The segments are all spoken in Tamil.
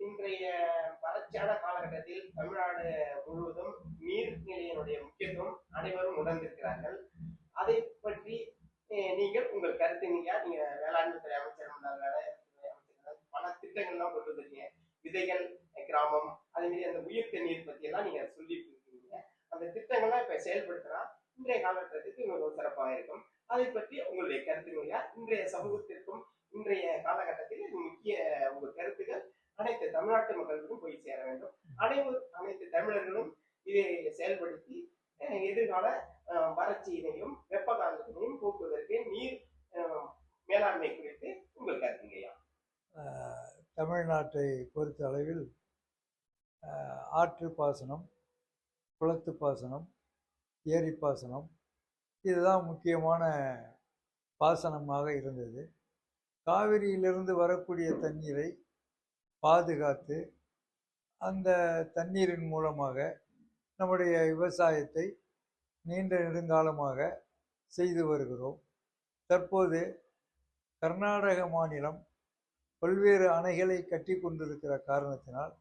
இன்றைய வறட்சியான காலகட்டத்தில் தமிழ்நாடு முழுவதும் நீர்நிலையினுடைய முக்கியத்துவம் அனைவரும் உணர்ந்திருக்கிறார்கள். அதை பற்றி நீங்கள் உங்கள் கருத்து நீங்க வேளாண்மை துறை அமைச்சர் பல திட்டங்கள்லாம் கொண்டு வந்திருக்கீங்க. விதைகள் கிராமம் அதே மாதிரி அந்த உயிர் தண்ணீர் பத்தி எல்லாம் நீங்க சொல்லிட்டு இருக்கீங்க. அந்த திட்டங்கள்லாம் இப்ப செயல்படுத்தினா இன்றைய காலகட்டத்துக்கு உங்களுக்கு சிறப்பாக இருக்கும். அதை பற்றி உங்களுடைய கருத்துங்க இன்றைய சமூகத்திற்கும் இன்றைய காலகட்டத்தில் முக்கிய உங்கள் கருத்துக்கள் அனைத்து தமிழ்நாட்டு மக்களுக்கும் போய் சேர வேண்டும். அனைத்து தமிழர்களும் இதை செயல்படுத்தி எதிர்கால வறட்சியினையும் வெப்ப காலத்தினையும் போக்குவதற்கு நீர் மேலாண்மை குறித்து உங்கள் கருத்துங்கய்யா. தமிழ்நாட்டை பொறுத்த அளவில் ஆற்று பாசனம், குளத்து பாசனம், ஏரி பாசனம் இதுதான் முக்கியமான பாசனமாக இருந்தது. காவிரியிலிருந்து வரக்கூடிய தண்ணீரை பாதுகாத்து அந்த தண்ணீரின் மூலமாக நம்முடைய விவசாயத்தை நீண்ட நெடுங்காலமாக செய்து வருகிறோம். தற்போது கர்நாடக மாநிலம் பல்வேறு அணைகளை கட்டி கொண்டிருக்கிற காரணத்தினால்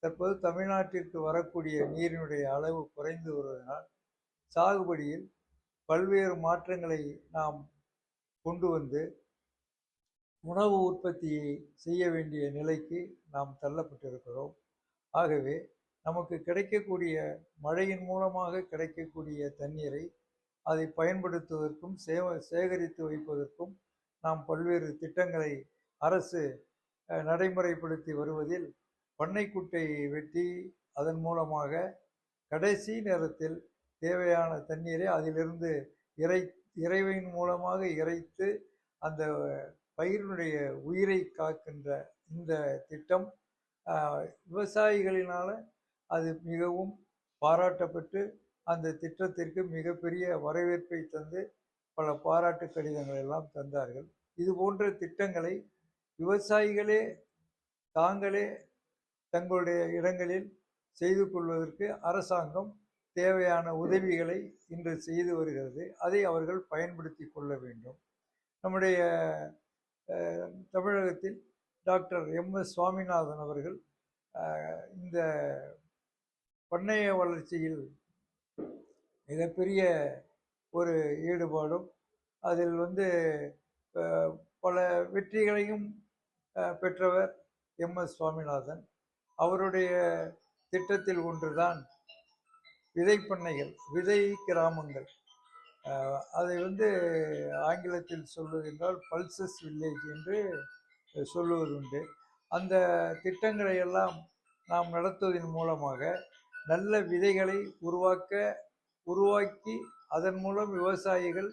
தற்போது தமிழ்நாட்டிற்கு வரக்கூடிய நீரினுடைய அளவு குறைந்து வருவதனால் சாகுபடியில் பல்வேறு மாற்றங்களை நாம் கொண்டு வந்து உணவு உற்பத்தியை செய்ய வேண்டிய நிலைக்கு நாம் தள்ளப்பட்டிருக்கிறோம். ஆகவே நமக்கு கிடைக்கக்கூடிய மழையின் மூலமாக கிடைக்கக்கூடிய தண்ணீரை அதை பயன்படுத்துவதற்கும் சேகரித்து வைப்பதற்கும் நாம் பல்வேறு திட்டங்களை அரசு நடைமுறைப்படுத்தி வருவதில் பண்ணைக்குட்டை வெட்டி அதன் மூலமாக கடைசி நேரத்தில் தேவையான தண்ணீரை அதிலிருந்து இறைவையின் மூலமாக இறைத்து அந்த பயிரினுடைய உயிரை காக்கின்ற இந்த திட்டம் விவசாயிகளினால் அது மிகவும் பாராட்டப்பட்டு அந்த திட்டத்திற்கு மிகப்பெரிய வரவேற்பை தந்து பல பாராட்டு கடிதங்கள் எல்லாம் தந்தார்கள். இது போன்ற திட்டங்களை விவசாயிகளே தாங்களே தங்களுடைய இடங்களில் செய்து கொள்வதற்கு அரசாங்கம் தேவையான உதவிகளை இன்று செய்து வருகிறது. அதை அவர்கள் பயன்படுத்தி கொள்ள வேண்டும். நம்முடைய தமிழகத்தில் டாக்டர் எம்.எஸ். சுவாமிநாதன் அவர்கள் இந்த பண்ணைய வளர்ச்சியில் மிகப்பெரிய ஒரு ஈடுபாடும் அதில் பல வெற்றிகளையும் பெற்றவர் எம்.எஸ். சுவாமிநாதன். அவருடைய திட்டத்தில் ஒன்றுதான் விதைப்பண்ணைகள், விதை கிராமங்கள். அதை ஆங்கிலத்தில் சொல்வதென்றால் பல்சஸ் வில்லேஜ் என்று சொல்லுவதுண்டு. அந்த திட்டங்களை எல்லாம் நாம் நடத்துவதன் மூலமாக நல்ல விதைகளை உருவாக்கி அதன் மூலம் விவசாயிகள்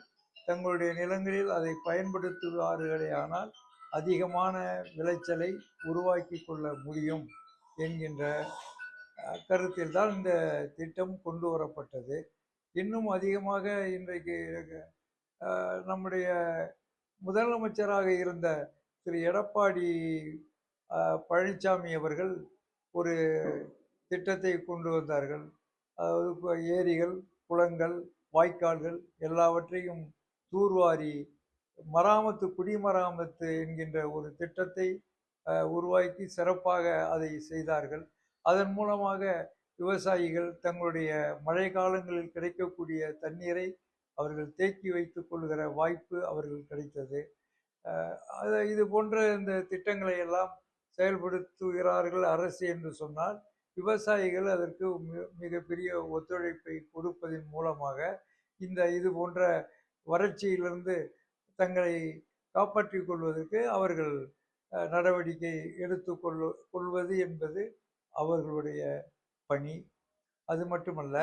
தங்களுடைய நிலங்களில் அதை பயன்படுத்துவார்களே ஆனால் அதிகமான விளைச்சலை உருவாக்கி கொள்ள முடியும் என்கின்ற கருத்தில் தான் இந்த திட்டம் கொண்டு வரப்பட்டது. இன்னும் அதிகமாக இன்றைக்கு நம்முடைய முதலமைச்சராக இருந்த திரு எடப்பாடி பழனிசாமி அவர்கள் ஒரு திட்டத்தை கொண்டு வந்தார்கள். அதாவது ஏரிகள், குளங்கள், வாய்க்கால்கள் எல்லாவற்றையும் தூர்வாரி குடிமராமத்து என்கின்ற ஒரு திட்டத்தை உருவாக்கி சிறப்பாக அதை செய்தார்கள். அதன் மூலமாக விவசாயிகள் தங்களுடைய மழை காலங்களில் கிடைக்கக்கூடிய தண்ணீரை அவர்கள் தேக்கி வைத்துக் கொள்கிற வாய்ப்பு அவர்கள் கிடைத்தது. இது போன்ற இந்த திட்டங்களை எல்லாம் செயல்படுத்துகிறார்கள் அரசு என்று சொன்னால் விவசாயிகள் அதற்கு மிகப்பெரிய ஒத்துழைப்பை கொடுப்பதன் மூலமாக இது போன்ற வறட்சியிலிருந்து தங்களை காப்பாற்றிக் கொள்வதற்கு அவர்கள் நடவடிக்கை கொள்வது என்பது அவர்களுடைய பணி. அது மட்டுமல்ல,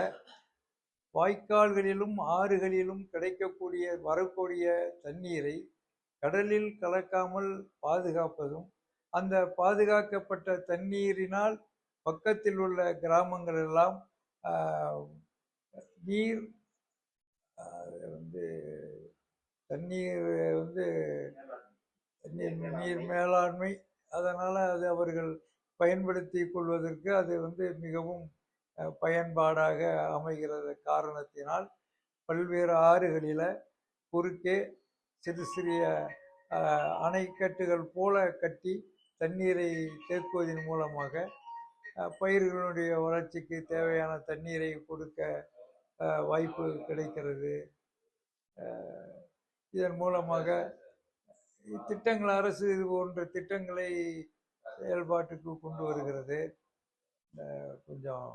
வாய்க்கால்களிலும் ஆறுகளிலும் வரக்கூடிய தண்ணீரை கடலில் கலக்காமல் பாதுகாப்பதும், அந்த பாதுகாக்கப்பட்ட தண்ணீரினால் பக்கத்தில் உள்ள கிராமங்கள் எல்லாம் நீர் மேலாண்மை அதனால் அது அவர்கள் பயன்படுத்தி கொள்வதற்கு அது மிகவும் பயன்பாடாக அமைகிறது. காரணத்தினால் பல்வேறு ஆறுகளில் குறுக்கே சிறு சிறிய அணைக்கட்டுகள் போல கட்டி தண்ணீரை தேக்குவதன் மூலமாக பயிர்களுடைய வளர்ச்சிக்கு தேவையான தண்ணீரை கொடுக்க வாய்ப்பு கிடைக்கிறது. இதன் மூலமாக திட்டங்கள் அரசு இது போன்ற திட்டங்களை செயல்பாட்டுக்கு கொண்டு வருகிறது. கொஞ்சம்